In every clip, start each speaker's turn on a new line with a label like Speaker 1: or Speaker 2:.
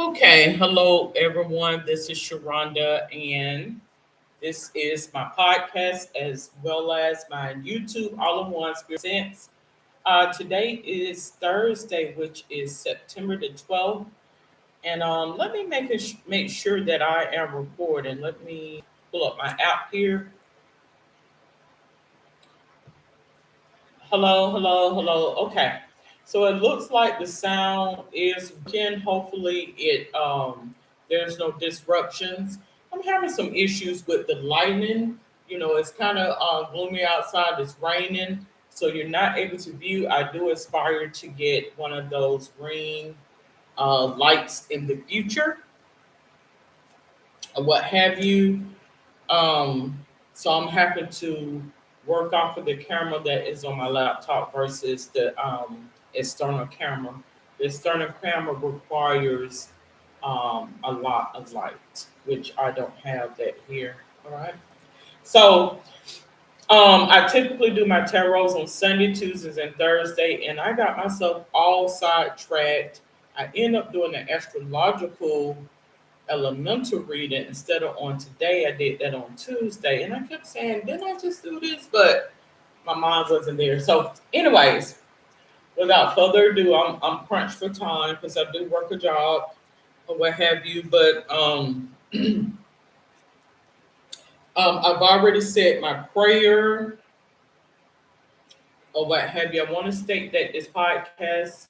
Speaker 1: Okay, hello everyone. This is Sharonda, and this is my podcast as well as my YouTube all in one presents. Today is Thursday, which is September the 12th, and let me make sure that I am recording. Let me pull up my app here. Hello, hello, hello. Okay. So it looks like the sound is working. Hopefully there's no disruptions. I'm having some issues with the lighting. It's kind of gloomy outside. It's raining, so you're not able to view. I do aspire to get one of those ring lights in the future, or what have you. Um, so I'm happy to work off of the camera that is on my laptop versus the external camera. The external camera requires a lot of light, which I don't have that here. All right. So I typically do my tarots on Sunday, Tuesdays, and Thursday, and I got myself all sidetracked. I end up doing an astrological elemental reading instead of on today. I did that on Tuesday, and I kept saying, "Didn't I just do this?" But my mind wasn't there. So, anyways, without further ado, I'm crunched for time because I do work a job or what have you. But I've already said my prayer or what have you. I want to state that this podcast,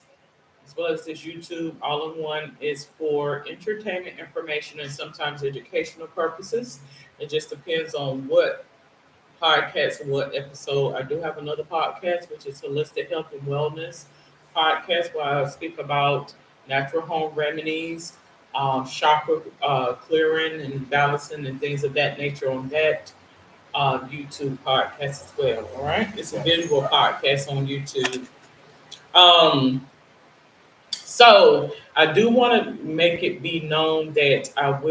Speaker 1: as well as this YouTube all in one, is for entertainment, information, and sometimes educational purposes. It just depends on what podcast and what episode. I do have another podcast, which is Holistic Health and Wellness podcast, where I speak about natural home remedies, chakra clearing and balancing, and things of that nature on that YouTube podcast as well. All right, it's a visual podcast on YouTube. Um, so I do want to make it be known that I've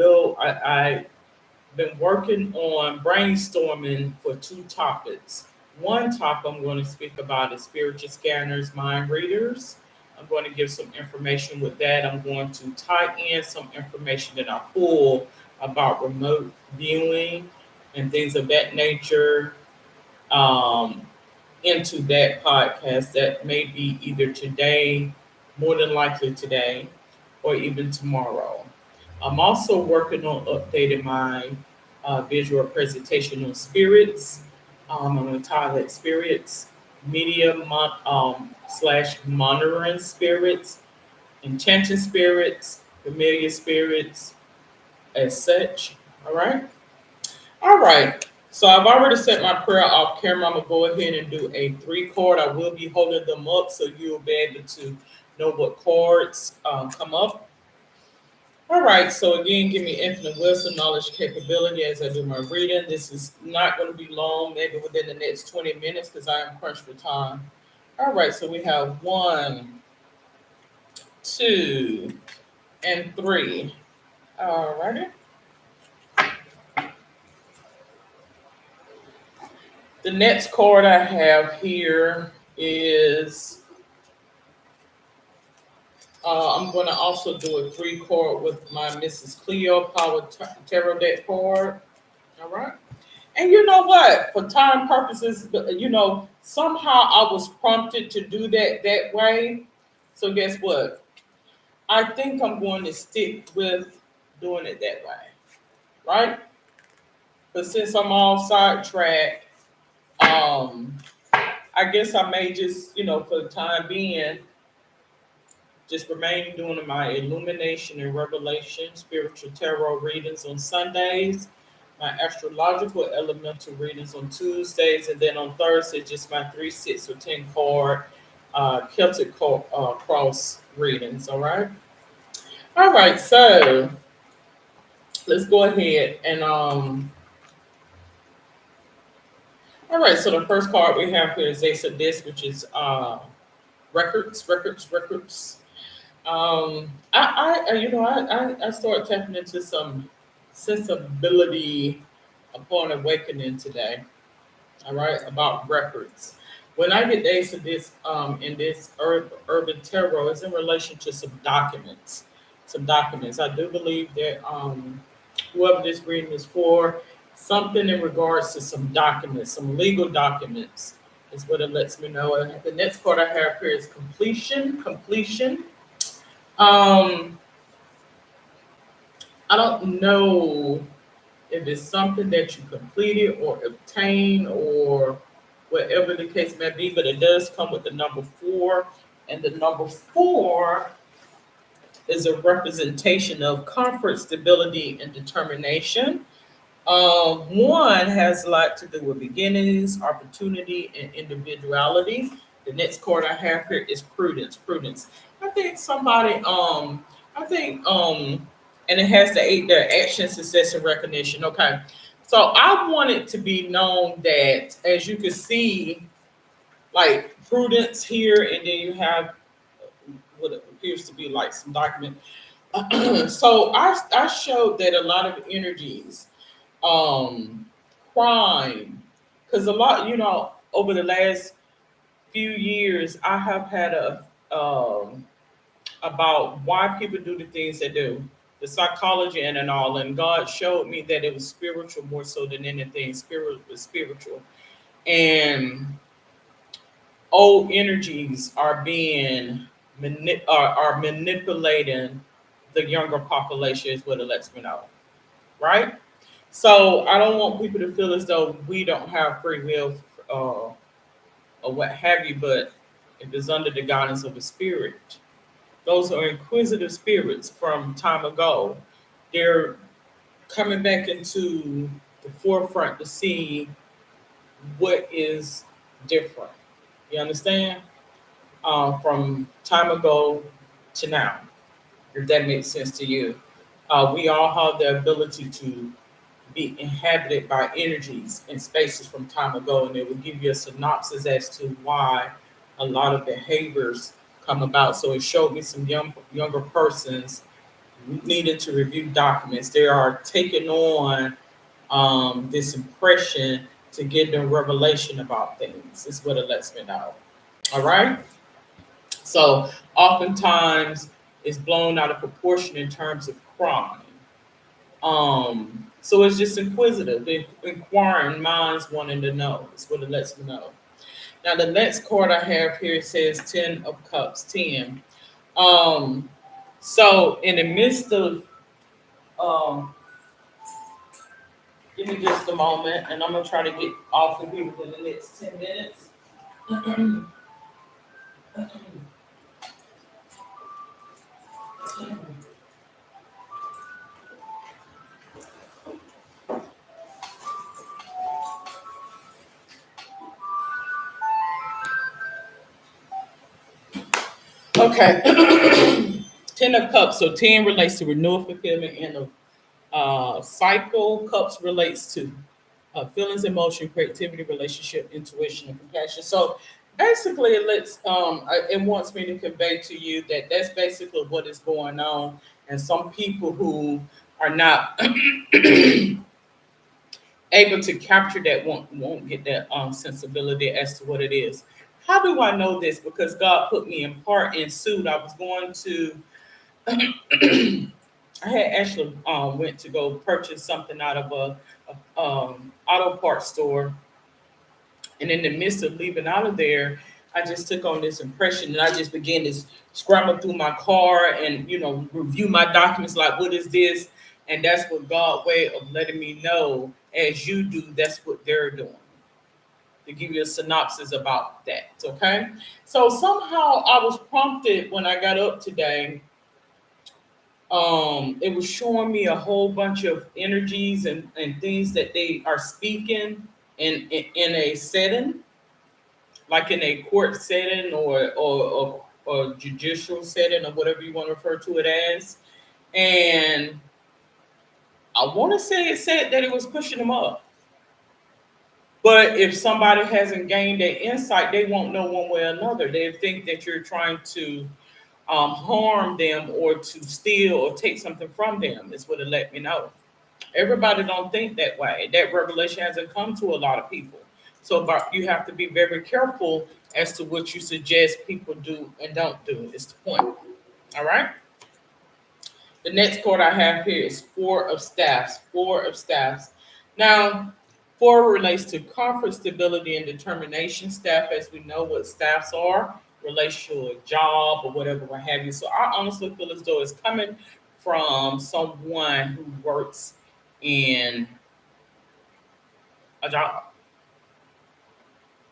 Speaker 1: been working on brainstorming for two topics. One topic I'm going to speak about is spiritual scanners, mind readers. I'm going to give some information with that. I'm going to tie in some information that I pull about remote viewing and things of that nature um, into that podcast that may be either today, more than likely today, or even tomorrow. I'm also working on updating my visual presentation on spirits. I'm going to tie that spirits, slash monitoring spirits, enchanting spirits, familiar spirits, as such. All right. All right. So I've already set my prayer off camera. I'm gonna go ahead and do a three chord. I will be holding them up so you'll be able to know what chords come up. All right. So again, give me infinite wisdom, knowledge, capability as I do my reading. This is not going to be long. Maybe within the next 20 minutes because I am crunched for time. All right. So we have one, two, and three. All righty. The next chord I have here is I'm going to also do a three chord with my Mrs. Cleo Power Tarot deck chord. All right. And you know what? For time purposes, somehow I was prompted to do that way. So guess what? I think I'm going to stick with doing it that way. Right? But since I'm all sidetracked, um, I guess I may just, for the time being, just remain doing my illumination and revelation spiritual tarot readings on Sundays, my astrological elemental readings on Tuesdays, and then on Thursday, just my 3, 6, or 10 card Celtic cross readings. All right. All right. So let's go ahead and all right. So the first card we have here is Ace of Discs, which is records. I started tapping into some sensibility upon awakening today. All right, about records. When I get days of this in this urban tarot, it's in relation to some documents. some documents. I do believe that whoever this reading is for, something in regards to some documents, some legal documents, is what it lets me know. And the next part I have here is completion. Completion. Um, I don't know if it's something that you completed or obtained or whatever the case may be, but it does come with the number four. And the number four is a representation of comfort, stability, and determination. One has a lot to do with beginnings, opportunity, and individuality. The next card I have here is prudence. Prudence. I think somebody, I think, and it has the eight their action, success, and recognition. Okay, so I want it to be known that, as you can see, like prudence here, and then you have what appears to be like some document. So I showed that a lot of energies, um crime, because a lot, over the last few years I have had a about why people do the things they do, the psychology and all, and God showed me that it was spiritual more so than anything. Spirit was spiritual, and old energies are being are manipulating the younger population, is what it lets me know, right? So I don't want people to feel as though we don't have free will, or what have you, but if it's under the guidance of a spirit, those are inquisitive spirits from time ago. They're coming back into the forefront to see what is different. You understand? From time ago to now, if that makes sense to you. We all have the ability to be inhabited by energies and spaces from time ago, and it will give you a synopsis as to why a lot of behaviors come about. So it showed me some younger persons needed to review documents. They are taking on this impression to give them revelation about things. Is what it lets me know. All right. So oftentimes it's blown out of proportion in terms of crime. So it's just inquisitive, inquiring minds wanting to know. It's what it lets me know. Now the next card I have here says Ten of Cups, 10. Um, so in the midst of, um, give me just a moment, and I'm gonna try to get off of here within the next 10 minutes. Okay, Ten of Cups. So 10 relates to renewal, fulfillment, and a cycle. Cups relates to feelings, emotion, creativity, relationship, intuition, and compassion. So basically, it wants me to convey to you that that's basically what is going on, and some people who are not able to capture that won't get that sensibility as to what it is. How do I know this? Because God put me in part in suit. I was going to. I had actually went to go purchase something out of a auto parts store, and in the midst of leaving out of there, I just took on this impression, and I just began to scramble through my car and review my documents. Like, what is this? And that's what God way of letting me know, as you do, that's what they're doing. To give you a synopsis about that, okay? So somehow I was prompted when I got up today. It was showing me a whole bunch of energies and things that they are speaking in a setting, like in a court setting or judicial setting or whatever you want to refer to it as. And I want to say it said that it was pushing them up. But if somebody hasn't gained that insight, they won't know one way or another. They think that you're trying to harm them or to steal or take something from them, is what it let me know. Everybody don't think that way. That revelation hasn't come to a lot of people. So but you have to be very careful as to what you suggest people do and don't do. Is the point. All right. The next card I have here is Four of Staffs. Four of Staffs. Now, four relates to comfort, stability, and determination. Staff, as we know what staffs are, relates to a job or whatever, what have you. So I honestly feel as though it's coming from someone who works in a job,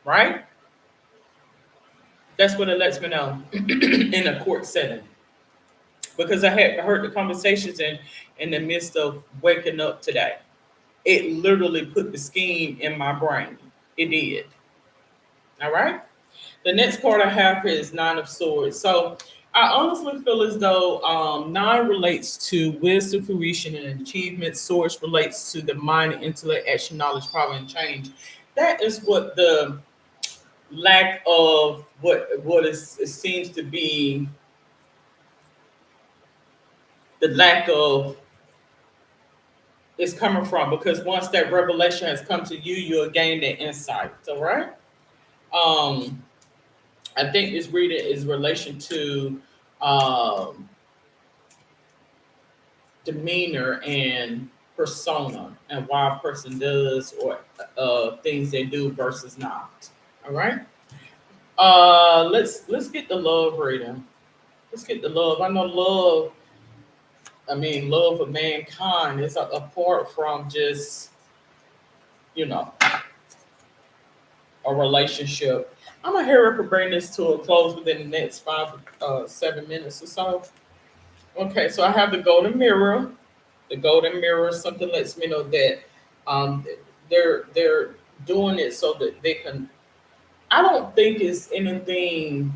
Speaker 1: right? That's what it lets me know in a court setting. Because I had heard the conversations in the midst of waking up today. It literally put the scheme in my brain. It did. All right. The next card I have here is Nine of Swords. So I honestly feel as though nine relates to wisdom, fruition, and achievement. Swords relates to the mind, intellect, action, knowledge, power, and change. That is what the lack of what is it seems to be the lack of is coming from, because once that revelation has come to you, you'll gain that insight. All right. Um, I think this reading is relation to um, demeanor and persona and why a person does or things they do versus not. All right. Let's get the love reading. Let's get the love. I know love. I mean, love of mankind is apart from just you know a relationship. I'm gonna hurry up and bring this to a close within the next 7 minutes or so. Okay, so I have the golden mirror. The golden mirror, something lets me know that um, they're doing it so that they can. I don't think it's anything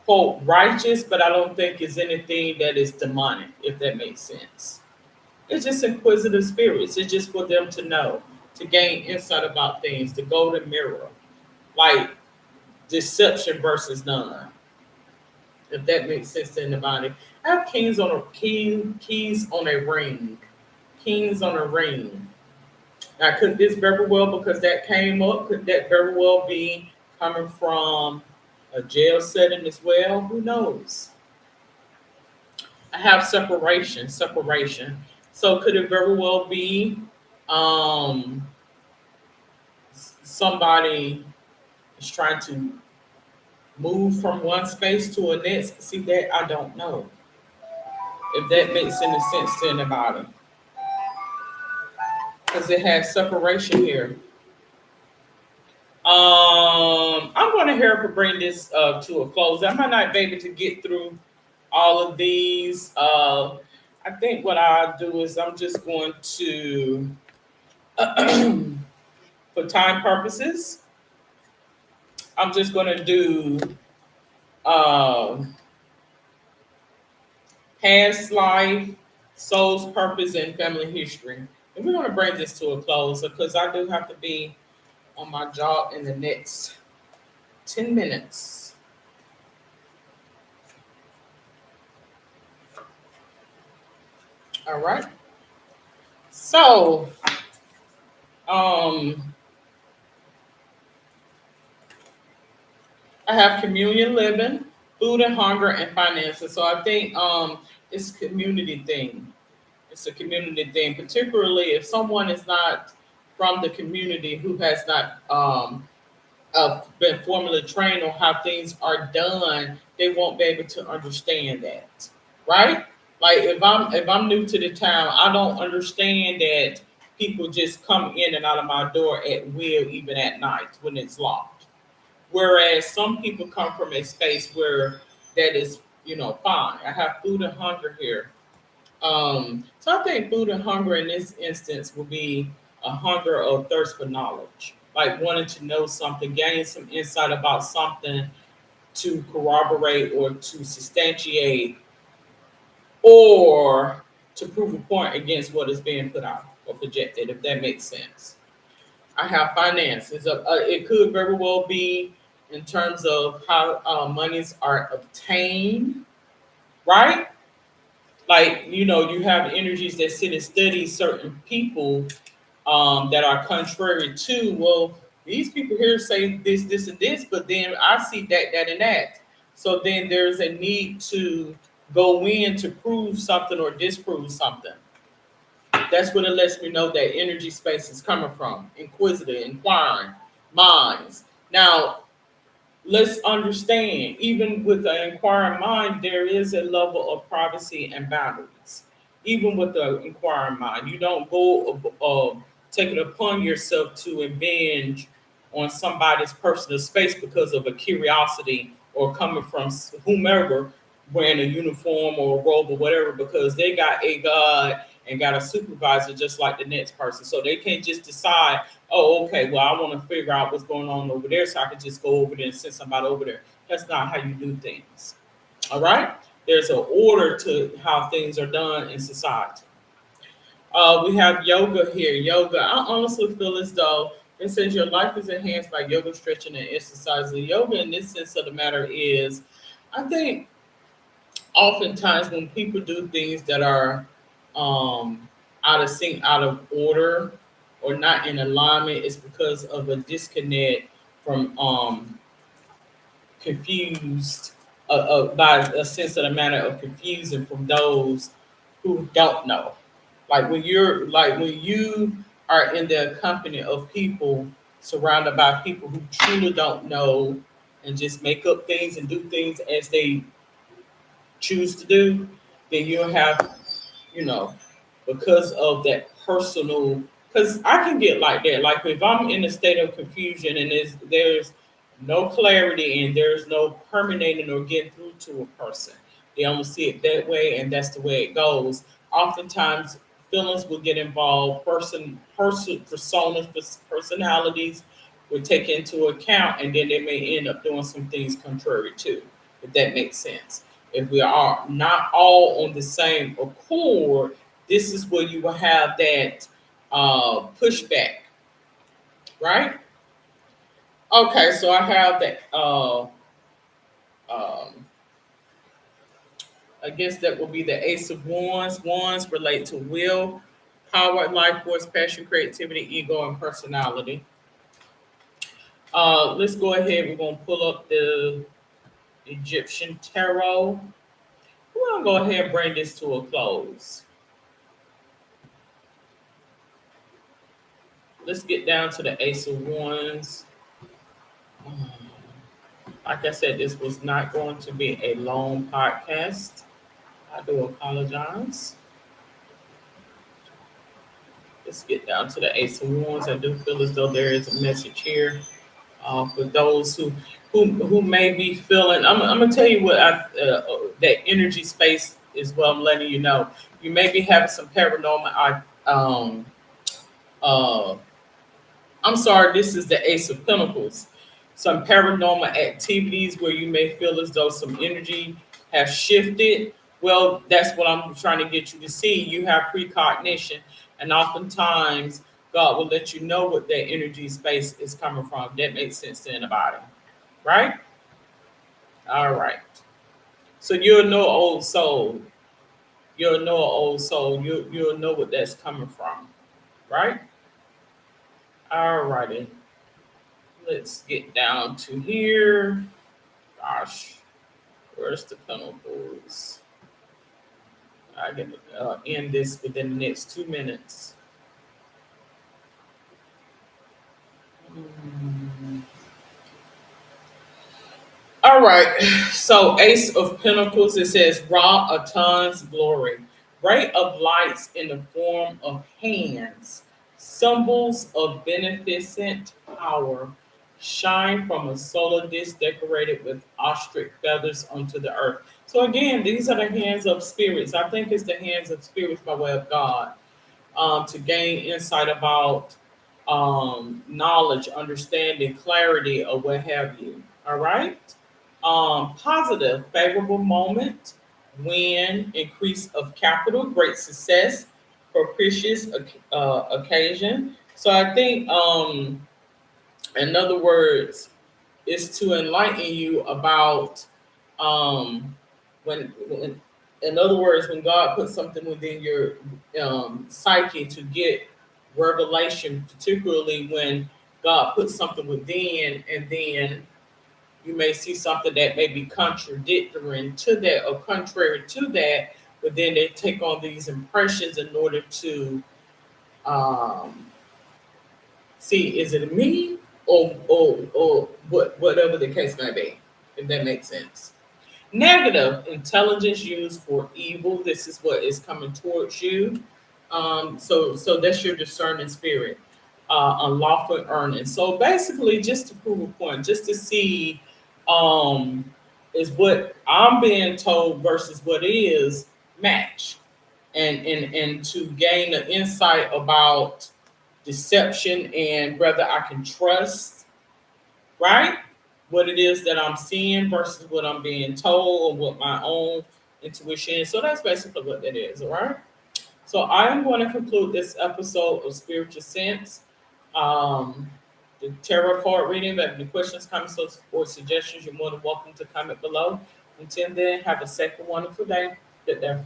Speaker 1: quote righteous, but I don't think it's anything that is demonic, if that makes sense. It's just inquisitive spirits. It's just for them to know, to gain insight about things. The golden mirror, like deception versus none, if that makes sense to anybody. I have keys on a ring. Kings on a ring. Now, could this very well, because that came up, could that very well be coming from a jail setting as well? Who knows? I have separation, separation. So could it very well be um, somebody is trying to move from one space to a next? See that I don't know if that makes any sense to anybody, because it has separation here. I'm going to hurry up and bring this to a close. I might not be able to get through all of these. I think what I'll do is I'm just going to, for time purposes, I'm just going to do um, past life, soul's purpose, and family history. And we're going to bring this to a close because I do have to be on my job in the next 10 minutes. All right. So, um, I have communion living, food and hunger, and finances. So I think it's a community thing. It's a community thing, particularly if someone is not from the community who has not been formally trained on how things are done. They won't be able to understand that, right? Like if I'm new to the town, I don't understand that people just come in and out of my door at will, even at night when it's locked. Whereas some people come from a space where that is, fine. I have food and hunger here. So I think food and hunger in this instance will be a hunger or thirst for knowledge, like wanting to know something, gain some insight about something to corroborate or to substantiate or to prove a point against what is being put out or projected, if that makes sense. I have finances. It could very well be in terms of how monies are obtained, right? Like, you have energies that sit and study certain people that are contrary to, well, these people here say this, this, and this, but then I see that, that, and that. So then there's a need to go in to prove something or disprove something. That's what it lets me know that energy space is coming from. Inquisitive, inquiring minds. Now, let's understand, even with the inquiring mind, there is a level of privacy and boundaries. Even with the inquiring mind, you don't go take it upon yourself to avenge on somebody's personal space because of a curiosity or coming from whomever wearing a uniform or a robe or whatever, because they got a god and got a supervisor just like the next person. So they can't just decide, oh, okay, well, I want to figure out what's going on over there so I can just go over there and send somebody over there. That's not how you do things. All right? There's an order to how things are done in society. We have yoga here. Yoga, I honestly feel as though it says your life is enhanced by yoga, stretching, and exercise. The yoga, in this sense of the matter, is I think oftentimes when people do things that are um, out of sync, out of order, or not in alignment, it's because of a disconnect from confused by a sense of the matter of confusion from those who don't know. Like when you are in the company of people surrounded by people who truly don't know and just make up things and do things as they choose to do, then you'll have, you know, because of that personal. Because I can get like that. Like if I'm in a state of confusion and there's no clarity and there's no permeating or getting through to a person, they only see it that way, and that's the way it goes. Oftentimes, feelings will get involved. Personas, personalities will take into account, and then they may end up doing some things contrary to. If that makes sense. If we are not all on the same accord, this is where you will have that pushback, right? Okay, so I have that. Um, I guess that will be the Ace of Wands. Wands relate to will, power, life force, passion, creativity, ego, and personality. Let's go ahead. We're gonna pull up the Egyptian tarot. We're gonna go ahead and bring this to a close. Let's get down to the Ace of Wands. Like I said, this was not going to be a long podcast. I do apologize. Let's get down to the Ace of Wands. I do feel as though there is a message here for those who may be feeling. I'm gonna tell you what that energy space is. What I'm letting you know. You may be having some paranormal. Uh, I'm sorry, this is the Ace of Pentacles. Some paranormal activities where you may feel as though some energy has shifted. Well, that's what I'm trying to get you to see. You have precognition, and oftentimes God will let you know what that energy space is coming from. That makes sense to anybody, right? All right. So you'll know old soul. You'll know an old soul. You'll know what that's coming from, right? All righty. Let's get down to here. Gosh, where's the Pentacles? I can end this within the next 2 minutes. Mm. All right. So Ace of Pentacles, it says Ra Aton's glory. Ray of lights in the form of hands, symbols of beneficent power, shine from a solar disk decorated with ostrich feathers onto the earth. So again, these are the hands of spirits. I think it's the hands of spirits by way of God, to gain insight about knowledge, understanding, clarity, or what have you. All right. Positive, favorable moment, win, increase of capital, great success, propitious occasion. So I think, in other words, is to enlighten you about um, when, in other words, when God puts something within your psyche to get revelation, particularly when God puts something within and then You may see something that may be contradictory to that or contrary to that, but then they take on these impressions in order to um, see, is it me or whatever the case may be, if that makes sense. Negative intelligence used for evil. This is what is coming towards you. So that's your discerning spirit. Unlawful earning. So basically, just to prove a point, just to see, um, is what I'm being told versus what is match, and to gain an insight about deception and whether I can trust, right? What it is that I'm seeing versus what I'm being told or what my own intuition is. So that's basically what that is, all right? So I am going to conclude this episode of Spiritual Sense. Um, the tarot card reading. If you have any questions, comments, or suggestions, you're more than welcome to comment below. Until then, have a safe and wonderful day. Good day.